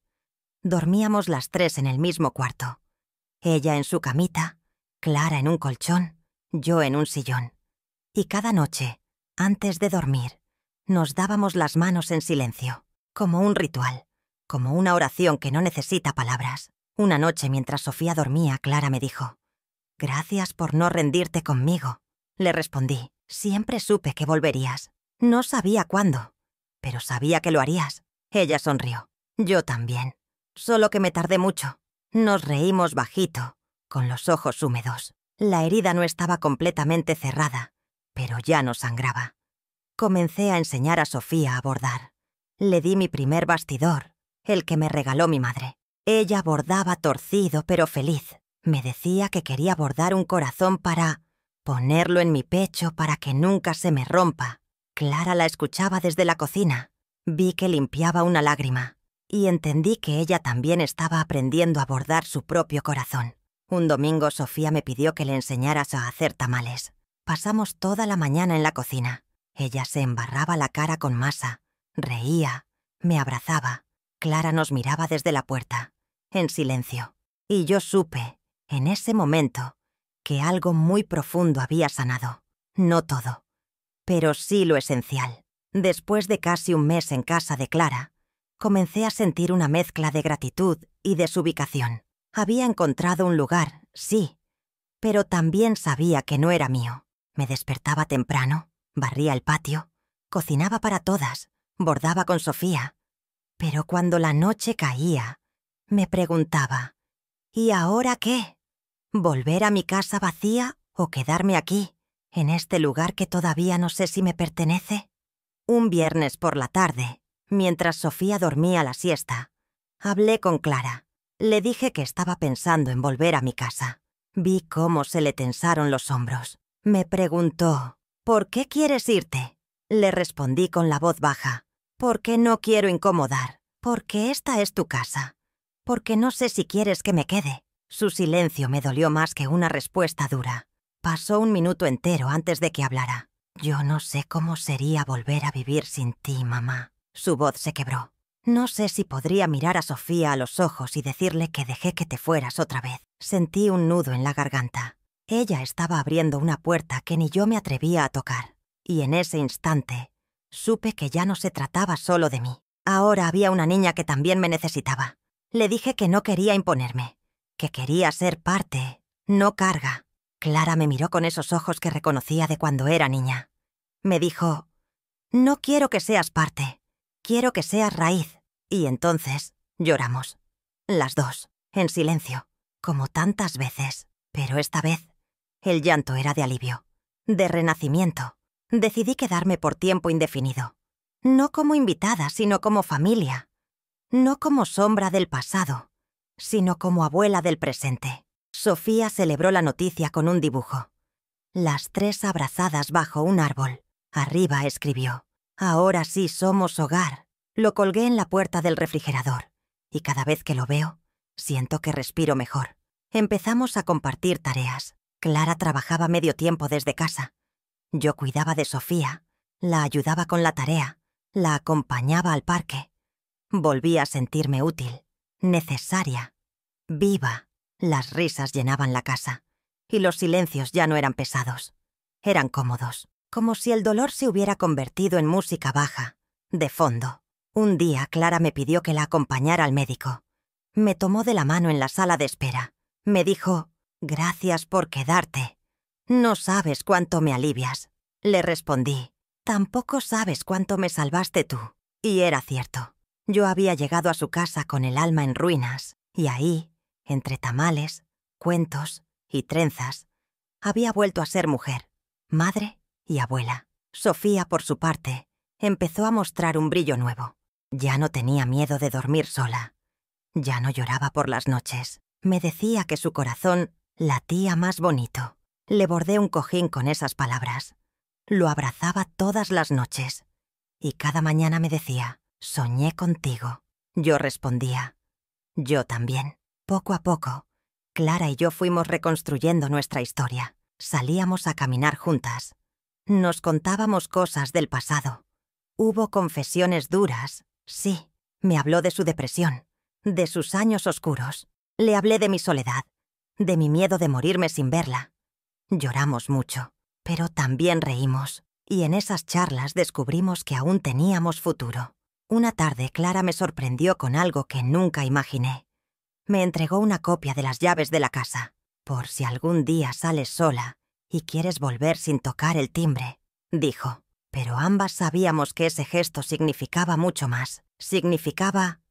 Dormíamos las 3 en el mismo cuarto. Ella en su camita, Clara en un colchón, yo en un sillón. Y cada noche, antes de dormir, nos dábamos las manos en silencio, como un ritual, como una oración que no necesita palabras. Una noche mientras Sofía dormía, Clara me dijo: «Gracias por no rendirte conmigo». Le respondí: «Siempre supe que volverías. No sabía cuándo, pero sabía que lo harías». Ella sonrió. Yo también. Solo que me tardé mucho. Nos reímos bajito, con los ojos húmedos. La herida no estaba completamente cerrada, pero ya no sangraba. Comencé a enseñar a Sofía a bordar. Le di mi primer bastidor, el que me regaló mi madre. Ella bordaba torcido pero feliz. Me decía que quería bordar un corazón para ponerlo en mi pecho para que nunca se me rompa. Clara la escuchaba desde la cocina. Vi que limpiaba una lágrima y entendí que ella también estaba aprendiendo a bordar su propio corazón. Un domingo Sofía me pidió que le enseñaras a hacer tamales. Pasamos toda la mañana en la cocina. Ella se embarraba la cara con masa, reía, me abrazaba. Clara nos miraba desde la puerta, en silencio. Y yo supe, en ese momento, que algo muy profundo había sanado. No todo, pero sí lo esencial. Después de casi un mes en casa de Clara, comencé a sentir una mezcla de gratitud y desubicación. Había encontrado un lugar, sí, pero también sabía que no era mío. Me despertaba temprano, barría el patio, cocinaba para todas, bordaba con Sofía. Pero cuando la noche caía, me preguntaba: ¿y ahora qué? ¿Volver a mi casa vacía o quedarme aquí, en este lugar que todavía no sé si me pertenece? Un viernes por la tarde, mientras Sofía dormía la siesta, hablé con Clara. Le dije que estaba pensando en volver a mi casa. Vi cómo se le tensaron los hombros. Me preguntó: «¿Por qué quieres irte?». Le respondí con la voz baja: «Porque no quiero incomodar, porque esta es tu casa, porque no sé si quieres que me quede». Su silencio me dolió más que una respuesta dura. Pasó un minuto entero antes de que hablara. «Yo no sé cómo sería volver a vivir sin ti, mamá». Su voz se quebró. No sé si podría mirar a Sofía a los ojos y decirle que dejé que te fueras otra vez. Sentí un nudo en la garganta. Ella estaba abriendo una puerta que ni yo me atrevía a tocar. Y en ese instante, supe que ya no se trataba solo de mí. Ahora había una niña que también me necesitaba. Le dije que no quería imponerme, que quería ser parte, no carga. Clara me miró con esos ojos que reconocía de cuando era niña. Me dijo: «No quiero que seas parte, quiero que seas raíz». Y entonces lloramos. Las dos, en silencio, como tantas veces. Pero esta vez, el llanto era de alivio, de renacimiento. Decidí quedarme por tiempo indefinido. No como invitada, sino como familia. No como sombra del pasado, sino como abuela del presente. Sofía celebró la noticia con un dibujo. Las 3 abrazadas bajo un árbol. Arriba escribió: «Ahora sí somos hogar». Lo colgué en la puerta del refrigerador, y cada vez que lo veo, siento que respiro mejor. Empezamos a compartir tareas. Clara trabajaba medio tiempo desde casa. Yo cuidaba de Sofía, La ayudaba con la tarea, la acompañaba al parque. Volví a sentirme útil, necesaria, viva. Las risas llenaban la casa, y los silencios ya no eran pesados. Eran cómodos, como si el dolor se hubiera convertido en música baja, de fondo. Un día Clara me pidió que la acompañara al médico. Me tomó de la mano en la sala de espera. Me dijo: «Gracias por quedarte. No sabes cuánto me alivias». Le respondí: «Tampoco sabes cuánto me salvaste tú». Y era cierto. Yo había llegado a su casa con el alma en ruinas, y ahí, entre tamales, cuentos y trenzas, había vuelto a ser mujer, madre y abuela. Sofía, por su parte, empezó a mostrar un brillo nuevo. Ya no tenía miedo de dormir sola. Ya no lloraba por las noches. Me decía que su corazón latía más bonito. Le bordé un cojín con esas palabras. Lo abrazaba todas las noches. Y cada mañana me decía: «Soñé contigo». Yo respondía: «Yo también». Poco a poco, Clara y yo fuimos reconstruyendo nuestra historia. Salíamos a caminar juntas. Nos contábamos cosas del pasado. Hubo confesiones duras, sí. Me habló de su depresión, de sus años oscuros. Le hablé de mi soledad, de mi miedo de morirme sin verla. Lloramos mucho, pero también reímos. Y en esas charlas descubrimos que aún teníamos futuro. Una tarde Clara me sorprendió con algo que nunca imaginé. Me entregó una copia de las llaves de la casa, por si algún día sales sola y quieres volver sin tocar el timbre, dijo. Pero ambas sabíamos que ese gesto significaba mucho más. Significaba: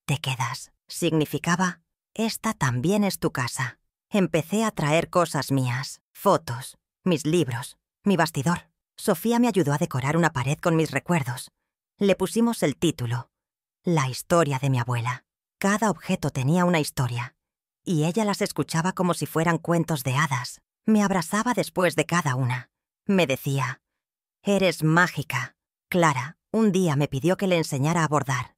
«Te quedas». Significaba: «Esta también es tu casa». Empecé a traer cosas mías, fotos, mis libros, mi bastidor. Sofía me ayudó a decorar una pared con mis recuerdos. Le pusimos el título: «La historia de mi abuela». Cada objeto tenía una historia, y ella las escuchaba como si fueran cuentos de hadas. Me abrazaba después de cada una. Me decía: «Eres mágica». Clara un día me pidió que le enseñara a bordar.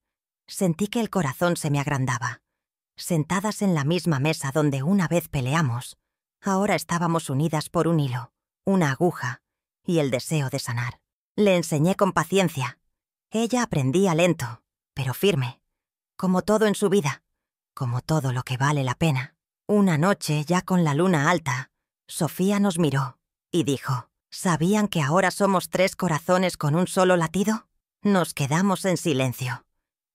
Sentí que el corazón se me agrandaba. Sentadas en la misma mesa donde una vez peleamos, ahora estábamos unidas por un hilo, una aguja y el deseo de sanar. Le enseñé con paciencia. Ella aprendía lento, pero firme. Como todo en su vida, como todo lo que vale la pena. Una noche, ya con la luna alta, Sofía nos miró y dijo: «¿Sabían que ahora somos 3 corazones con un solo latido?». Nos quedamos en silencio.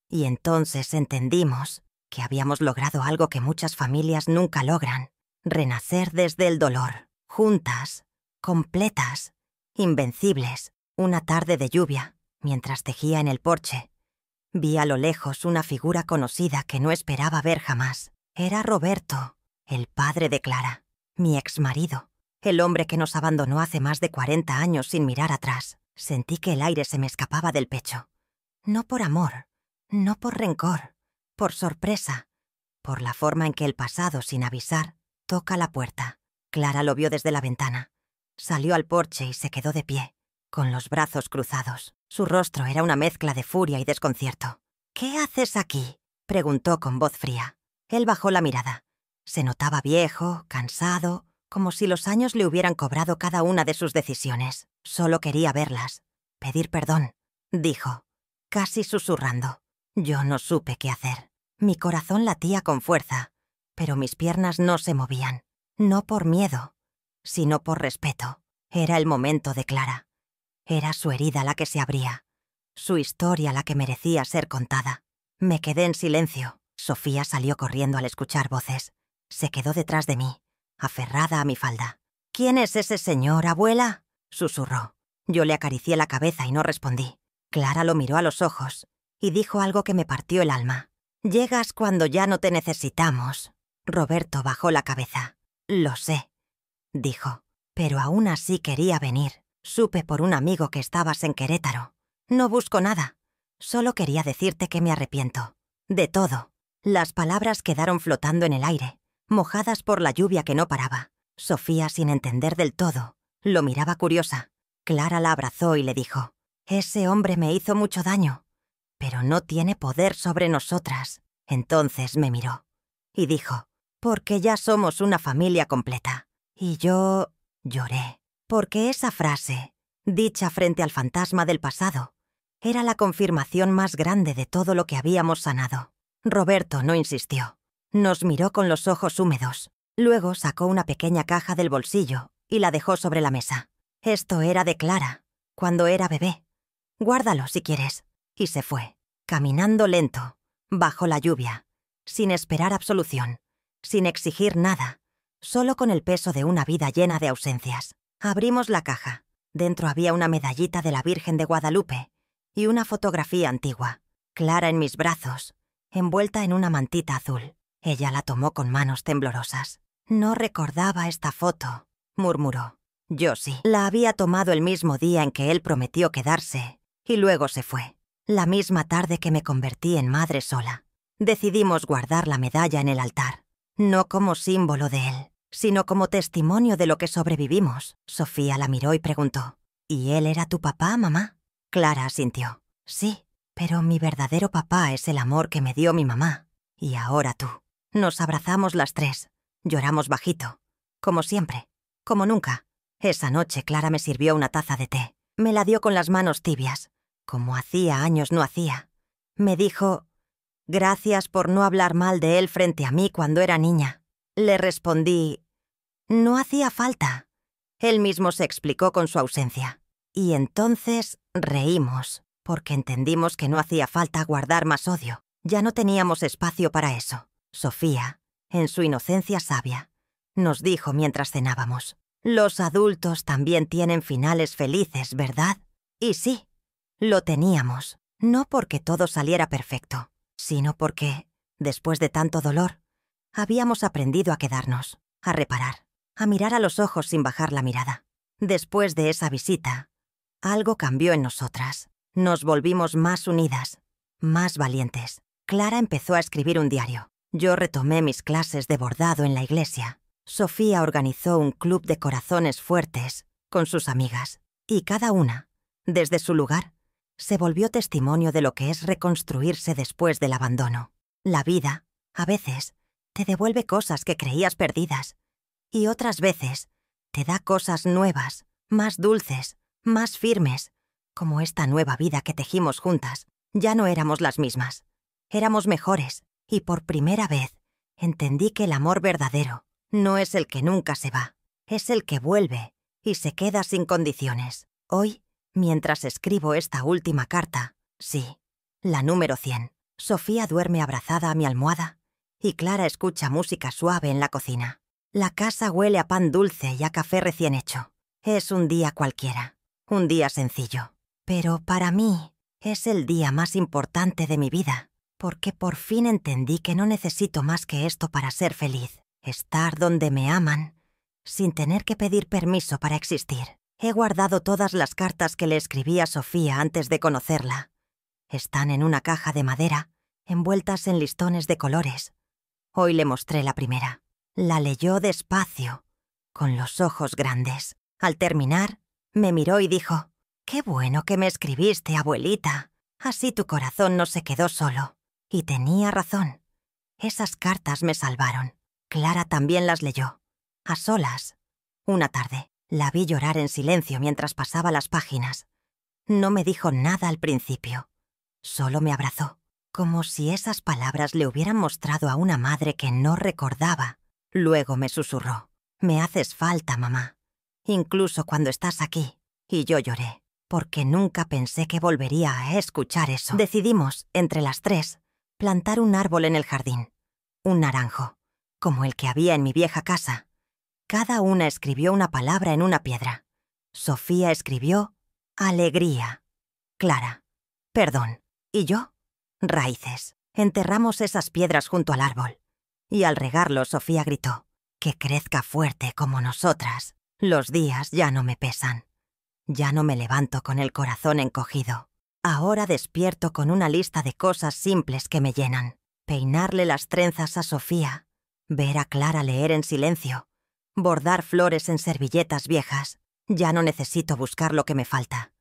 Y entonces entendimos que habíamos logrado algo que muchas familias nunca logran: renacer desde el dolor, juntas, completas, invencibles. Una tarde de lluvia, mientras tejía en el porche, vi a lo lejos una figura conocida que no esperaba ver jamás. Era Roberto, el padre de Clara, mi exmarido, el hombre que nos abandonó hace más de 40 años sin mirar atrás. Sentí que el aire se me escapaba del pecho. No por amor, no por rencor, por sorpresa, por la forma en que el pasado, sin avisar, toca la puerta. Clara lo vio desde la ventana. Salió al porche y se quedó de pie, con los brazos cruzados. Su rostro era una mezcla de furia y desconcierto. «¿Qué haces aquí?», preguntó con voz fría. Él bajó la mirada. Se notaba viejo, cansado, como si los años le hubieran cobrado cada una de sus decisiones. Solo quería verlas, pedir perdón, dijo, casi susurrando. Yo no supe qué hacer. Mi corazón latía con fuerza, pero mis piernas no se movían. No por miedo, sino por respeto. Era el momento de Clara. Era su herida la que se abría, su historia la que merecía ser contada. Me quedé en silencio. Sofía salió corriendo al escuchar voces. Se quedó detrás de mí, aferrada a mi falda. «¿Quién es ese señor, abuela?», susurró. Yo le acaricié la cabeza y no respondí. Clara lo miró a los ojos y dijo algo que me partió el alma. «Llegas cuando ya no te necesitamos». Roberto bajó la cabeza. «Lo sé», dijo, «pero aún así quería venir. Supe por un amigo que estabas en Querétaro. No busco nada. Solo quería decirte que me arrepiento. De todo». Las palabras quedaron flotando en el aire, mojadas por la lluvia que no paraba. Sofía, sin entender del todo, lo miraba curiosa. Clara la abrazó y le dijo: «Ese hombre me hizo mucho daño, pero no tiene poder sobre nosotras». Entonces me miró y dijo: «Porque ya somos una familia completa». Y yo lloré, porque esa frase, dicha frente al fantasma del pasado, era la confirmación más grande de todo lo que habíamos sanado. Roberto no insistió. Nos miró con los ojos húmedos. Luego sacó una pequeña caja del bolsillo y la dejó sobre la mesa. Esto era de Clara, cuando era bebé. Guárdalo si quieres. Y se fue, caminando lento, bajo la lluvia, sin esperar absolución, sin exigir nada, solo con el peso de una vida llena de ausencias. Abrimos la caja. Dentro había una medallita de la Virgen de Guadalupe y una fotografía antigua. Clara en mis brazos, envuelta en una mantita azul. Ella la tomó con manos temblorosas. «No recordaba esta foto», murmuró. Yo sí. La había tomado el mismo día en que él prometió quedarse, y luego se fue. La misma tarde que me convertí en madre sola. Decidimos guardar la medalla en el altar, no como símbolo de él, sino como testimonio de lo que sobrevivimos. Sofía la miró y preguntó, «¿Y él era tu papá, mamá?» Clara asintió. «Sí, pero mi verdadero papá es el amor que me dio mi mamá. Y ahora tú». Nos abrazamos las tres. Lloramos bajito. Como siempre. Como nunca. Esa noche Clara me sirvió una taza de té. Me la dio con las manos tibias, como hacía años no hacía. Me dijo, «Gracias por no hablar mal de él frente a mí cuando era niña». Le respondí, «No hacía falta». Él mismo se explicó con su ausencia. Y entonces reímos, porque entendimos que no hacía falta guardar más odio. Ya no teníamos espacio para eso. Sofía, en su inocencia sabia, nos dijo mientras cenábamos, «Los adultos también tienen finales felices, ¿verdad?» Y sí, lo teníamos, no porque todo saliera perfecto, sino porque, después de tanto dolor, habíamos aprendido a quedarnos, a reparar, a mirar a los ojos sin bajar la mirada. Después de esa visita, algo cambió en nosotras. Nos volvimos más unidas, más valientes. Clara empezó a escribir un diario. Yo retomé mis clases de bordado en la iglesia. Sofía organizó un club de corazones fuertes con sus amigas. Y cada una, desde su lugar, se volvió testimonio de lo que es reconstruirse después del abandono. La vida, a veces, te devuelve cosas que creías perdidas. Y otras veces, te da cosas nuevas, más dulces, más firmes, como esta nueva vida que tejimos juntas. Ya no éramos las mismas. Éramos mejores. Y por primera vez entendí que el amor verdadero no es el que nunca se va, es el que vuelve y se queda sin condiciones. Hoy, mientras escribo esta última carta, sí, la número 100, Sofía duerme abrazada a mi almohada y Clara escucha música suave en la cocina. La casa huele a pan dulce y a café recién hecho. Es un día cualquiera, un día sencillo. Pero para mí es el día más importante de mi vida. Porque por fin entendí que no necesito más que esto para ser feliz. Estar donde me aman, sin tener que pedir permiso para existir. He guardado todas las cartas que le escribí a Sofía antes de conocerla. Están en una caja de madera, envueltas en listones de colores. Hoy le mostré la primera. La leyó despacio, con los ojos grandes. Al terminar, me miró y dijo, «Qué bueno que me escribiste, abuelita. Así tu corazón no se quedó solo». Y tenía razón. Esas cartas me salvaron. Clara también las leyó. A solas. Una tarde. La vi llorar en silencio mientras pasaba las páginas. No me dijo nada al principio. Solo me abrazó, como si esas palabras le hubieran mostrado a una madre que no recordaba. Luego me susurró, «Me haces falta, mamá. Incluso cuando estás aquí». Y yo lloré, porque nunca pensé que volvería a escuchar eso. Decidimos, entre las tres, plantar un árbol en el jardín, un naranjo, como el que había en mi vieja casa. Cada una escribió una palabra en una piedra. Sofía escribió alegría, Clara, perdón, y yo, raíces. Enterramos esas piedras junto al árbol, y al regarlo Sofía gritó, «Que crezca fuerte como nosotras». Los días ya no me pesan. Ya no me levanto con el corazón encogido. Ahora despierto con una lista de cosas simples que me llenan. Peinarle las trenzas a Sofía, ver a Clara leer en silencio, bordar flores en servilletas viejas. Ya no necesito buscar lo que me falta,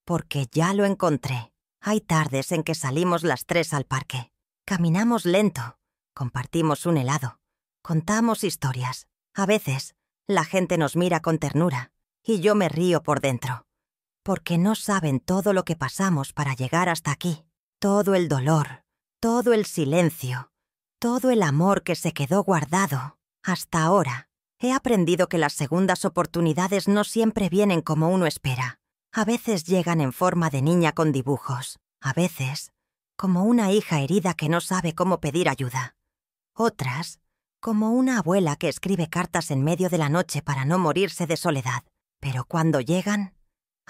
porque ya lo encontré. Hay tardes en que salimos las tres al parque. Caminamos lento, compartimos un helado, contamos historias. A veces, la gente nos mira con ternura, y yo me río por dentro. porque no saben todo lo que pasamos para llegar hasta aquí. Todo el dolor, todo el silencio, todo el amor que se quedó guardado. Hasta ahora, he aprendido que las segundas oportunidades no siempre vienen como uno espera. A veces llegan en forma de niña con dibujos. A veces, como una hija herida que no sabe cómo pedir ayuda. Otras, como una abuela que escribe cartas en medio de la noche para no morirse de soledad. Pero cuando llegan,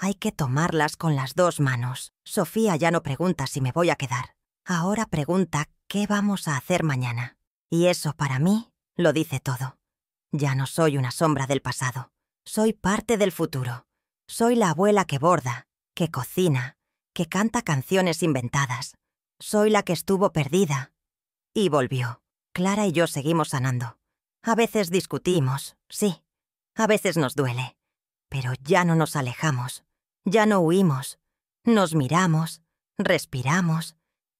hay que tomarlas con las dos manos. Sofía ya no pregunta si me voy a quedar. Ahora pregunta qué vamos a hacer mañana. Y eso para mí lo dice todo. Ya no soy una sombra del pasado. Soy parte del futuro. Soy la abuela que borda, que cocina, que canta canciones inventadas. Soy la que estuvo perdida y volvió. Clara y yo seguimos sanando. A veces discutimos, sí. A veces nos duele. Pero ya no nos alejamos. Ya no huimos. Nos miramos, respiramos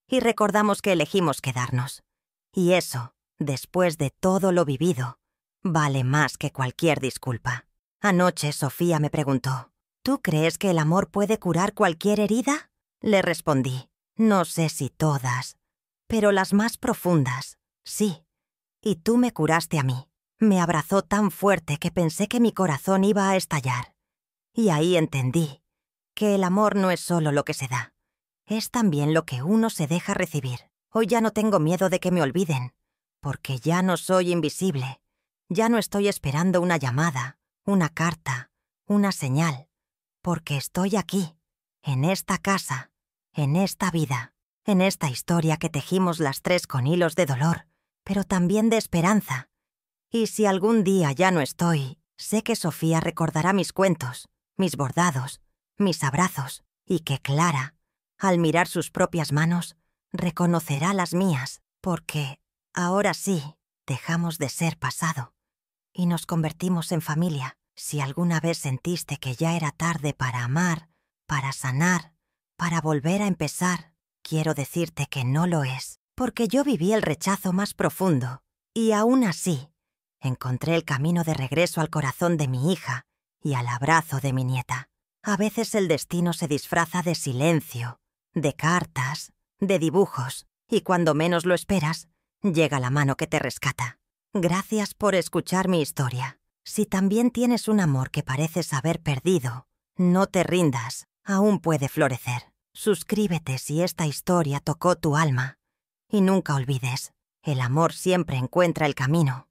y recordamos que elegimos quedarnos. Y eso, después de todo lo vivido, vale más que cualquier disculpa. Anoche Sofía me preguntó, ¿tú crees que el amor puede curar cualquier herida? Le respondí, no sé si todas, pero las más profundas, sí. Y tú me curaste a mí. Me abrazó tan fuerte que pensé que mi corazón iba a estallar. Y ahí entendí que el amor no es solo lo que se da, es también lo que uno se deja recibir. Hoy ya no tengo miedo de que me olviden, porque ya no soy invisible. Ya no estoy esperando una llamada, una carta, una señal, porque estoy aquí, en esta casa, en esta vida, en esta historia que tejimos las tres con hilos de dolor, pero también de esperanza. Y si algún día ya no estoy, sé que Sofía recordará mis cuentos, mis bordados, mis abrazos, y que Clara, al mirar sus propias manos, reconocerá las mías, porque, ahora sí, dejamos de ser pasado y nos convertimos en familia. Si alguna vez sentiste que ya era tarde para amar, para sanar, para volver a empezar, quiero decirte que no lo es, porque yo viví el rechazo más profundo, y aún así, encontré el camino de regreso al corazón de mi hija y al abrazo de mi nieta. A veces el destino se disfraza de silencio, de cartas, de dibujos, y cuando menos lo esperas, llega la mano que te rescata. Gracias por escuchar mi historia. Si también tienes un amor que pareces haber perdido, no te rindas, aún puede florecer. Suscríbete si esta historia tocó tu alma. Y nunca olvides, el amor siempre encuentra el camino.